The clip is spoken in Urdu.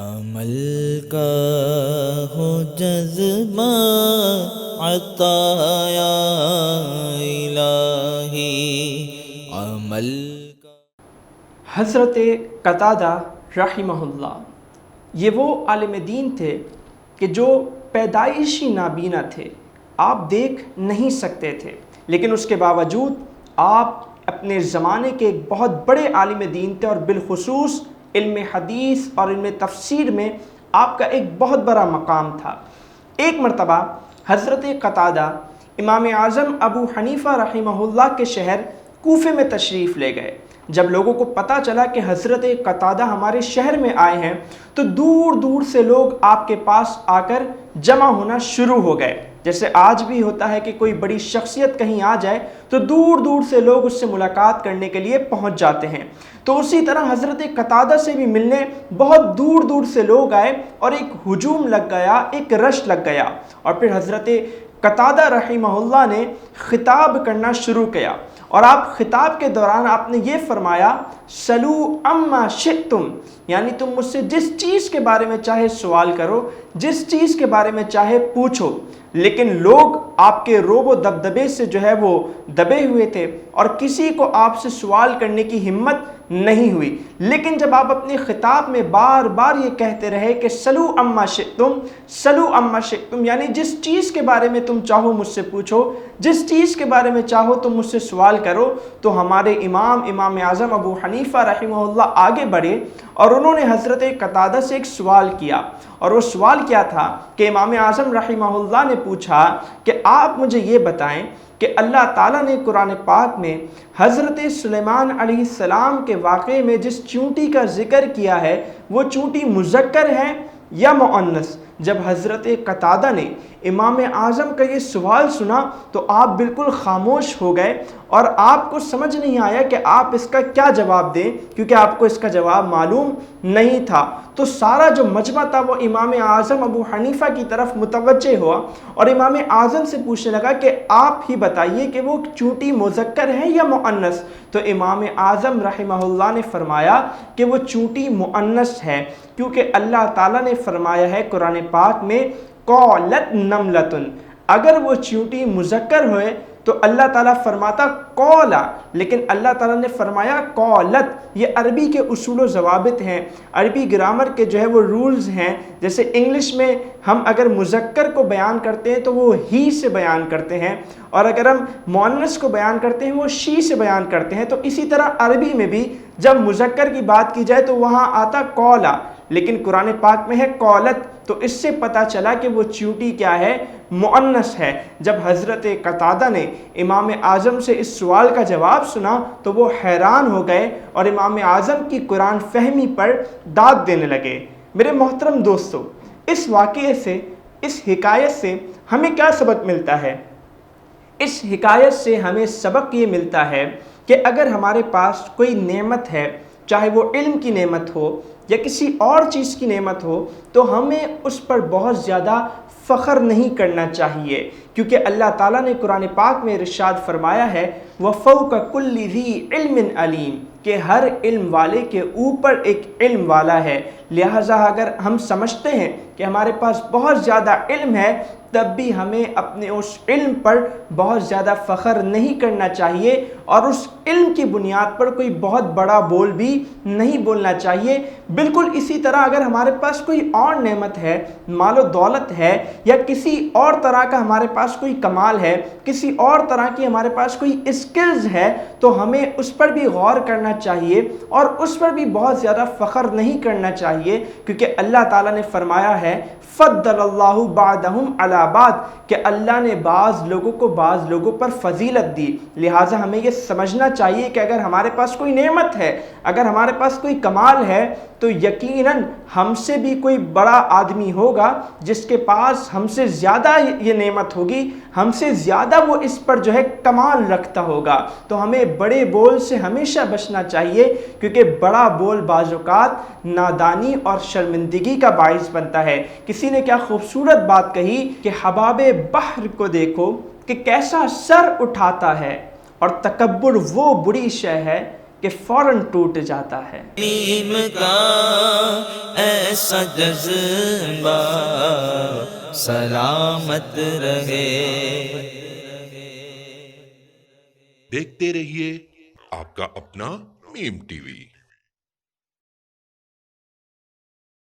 عمل کا ہو جذبہ عطا یا الہی، عمل کا۔ حضرت قتادہ رحمہ اللہ یہ وہ عالم دین تھے کہ جو پیدائشی نابینا تھے، آپ دیکھ نہیں سکتے تھے، لیکن اس کے باوجود آپ اپنے زمانے کے ایک بہت بڑے عالم دین تھے، اور بالخصوص علم حدیث اور علم تفسیر میں آپ کا ایک بہت بڑا مقام تھا۔ ایک مرتبہ حضرت قتادہ امام اعظم ابو حنیفہ رحمہ اللہ کے شہر کوفے میں تشریف لے گئے۔ جب لوگوں کو پتہ چلا کہ حضرت قتادہ ہمارے شہر میں آئے ہیں تو دور دور سے لوگ آپ کے پاس آ کر جمع ہونا شروع ہو گئے۔ جیسے آج بھی ہوتا ہے کہ کوئی بڑی شخصیت کہیں آ جائے تو دور دور سے لوگ اس سے ملاقات کرنے کے لیے پہنچ جاتے ہیں، تو اسی طرح حضرت قتادہ سے بھی ملنے بہت دور دور سے لوگ آئے، اور ایک ہجوم لگ گیا، ایک رش لگ گیا، اور پھر حضرت قتادہ رحمہ اللہ نے خطاب کرنا شروع کیا، اور آپ خطاب کے دوران آپ نے یہ فرمایا، سلو اما شئتم، یعنی تم مجھ سے جس چیز کے بارے میں چاہے سوال کرو، جس چیز کے بارے میں چاہے پوچھو۔ لیکن لوگ آپ کے روب و دبدبے سے جو ہے وہ دبے ہوئے تھے، اور کسی کو آپ سے سوال کرنے کی ہمت نہیں ہوئی۔ لیکن جب آپ اپنے خطاب میں بار بار یہ کہتے رہے کہ سلو اما شئتم، سلو اما شئتم، یعنی جس چیز کے بارے میں تم چاہو مجھ سے پوچھو، جس چیز کے بارے میں چاہو تم مجھ سے سوال کرو، تو ہمارے امام اعظم ابو حنیفہ رحمہ اللہ آگے بڑھے، اور انہوں نے حضرت قتادہ سے ایک سوال کیا، اور وہ سوال کیا تھا کہ امام اعظم رحمہ اللہ نے پوچھا کہ آپ مجھے یہ بتائیں کہ اللہ تعالیٰ نے قرآن پاک میں حضرت سلیمان علیہ السلام کے واقعے میں جس چونٹی کا ذکر کیا ہے وہ چونٹی مذکر ہے یا مؤنث؟ جب حضرت قتادہ نے امام اعظم کا یہ سوال سنا تو آپ بالکل خاموش ہو گئے، اور آپ کو سمجھ نہیں آیا کہ آپ اس کا کیا جواب دیں، کیونکہ آپ کو اس کا جواب معلوم نہیں تھا۔ تو سارا جو مجمع تھا وہ امام اعظم ابو حنیفہ کی طرف متوجہ ہوا، اور امام اعظم سے پوچھنے لگا کہ آپ ہی بتائیے کہ وہ چونٹی مذکر ہے یا مؤنث؟ تو امام اعظم رحمہ اللہ نے فرمایا کہ وہ چونٹی مؤنث ہے، کیونکہ اللہ تعالیٰ نے فرمایا ہے قرآن پاک میں قالت نملتن، اگر وہ چونٹی مذکر ہوئے تو اللہ تعالیٰ فرماتا قولا، لیکن اللہ تعالیٰ نے فرمایا قالت۔ یہ عربی کے اصول و ضوابط ہیں، عربی گرامر کے جو ہے وہ رولز ہیں۔ جیسے انگلش میں ہم اگر مذکر کو بیان کرتے ہیں تو وہ ہی سے بیان کرتے ہیں، اور اگر ہم مؤنث کو بیان کرتے ہیں وہ شی سے بیان کرتے ہیں، تو اسی طرح عربی میں بھی جب مذکر کی بات کی جائے تو وہاں آتا قولا، لیکن قرآن پاک میں ہے قولت، تو اس سے پتہ چلا کہ وہ چونٹی کیا ہے؟ مؤنث ہے۔ جب حضرت قتادہ نے امام اعظم سے اس سوال کا جواب سنا تو وہ حیران ہو گئے، اور امام اعظم کی قرآن فہمی پر داد دینے لگے۔ میرے محترم دوستو، اس واقعے سے، اس حکایت سے ہمیں کیا سبق ملتا ہے؟ اس حکایت سے ہمیں سبق یہ ملتا ہے کہ اگر ہمارے پاس کوئی نعمت ہے، چاہے وہ علم کی نعمت ہو یا کسی اور چیز کی نعمت ہو، تو ہمیں اس پر بہت زیادہ فخر نہیں کرنا چاہیے، کیونکہ اللہ تعالیٰ نے قرآن پاک میں ارشاد فرمایا ہے وَفَوْقَ كُلِّ ذِي عِلْمٍ عَلِيمٍ، کہ ہر علم والے کے اوپر ایک علم والا ہے۔ لہٰذا اگر ہم سمجھتے ہیں کہ ہمارے پاس بہت زیادہ علم ہے، تب بھی ہمیں اپنے اس علم پر بہت زیادہ فخر نہیں کرنا چاہیے، اور اس علم کی بنیاد پر کوئی بہت بڑا بول بھی نہیں بولنا چاہیے۔ بالکل اسی طرح اگر ہمارے پاس کوئی اور نعمت ہے، مال و دولت ہے، یا کسی اور طرح کا ہمارے پاس کوئی کمال ہے، کسی اور طرح کی ہمارے پاس کوئی اسکلز ہے، تو ہمیں اس پر بھی غور کرنا چاہیے، اور اس پر بھی بہت زیادہ فخر نہیں کرنا چاہیے، کیونکہ اللہ تعالیٰ نے فرمایا ہے فضل اللہ بعضهم علی بعض، کہ اللہ نے بعض لوگوں کو بعض لوگوں پر فضیلت دی۔ لہٰذا ہمیں یہ سمجھنا چاہیے کہ اگر ہمارے پاس کوئی نعمت ہے، اگر ہمارے پاس کوئی کمال ہے، تو یقیناً ہم سے بھی کوئی بڑا آدمی ہوگا جس کے پاس ہم سے زیادہ یہ نعمت ہوگی، ہم سے زیادہ وہ اس پر جو ہے کمال رکھتا ہوگا۔ تو ہمیں بڑے بول سے ہمیشہ بچنا چاہیے، کیونکہ بڑا بول بعض اوقات نادانی اور شرمندگی کا باعث بنتا ہے۔ کسی نے کیا خوبصورت بات کہی کہ حباب بحر کو دیکھو کہ کیسا سر اٹھاتا ہے، اور تکبر وہ بری شے ہے کہ فوراً ٹوٹ جاتا ہے۔ علم کا ایسا جذبہ سلامت رہے. دیکھتے رہیے آپ کا اپنا میم ٹی وی.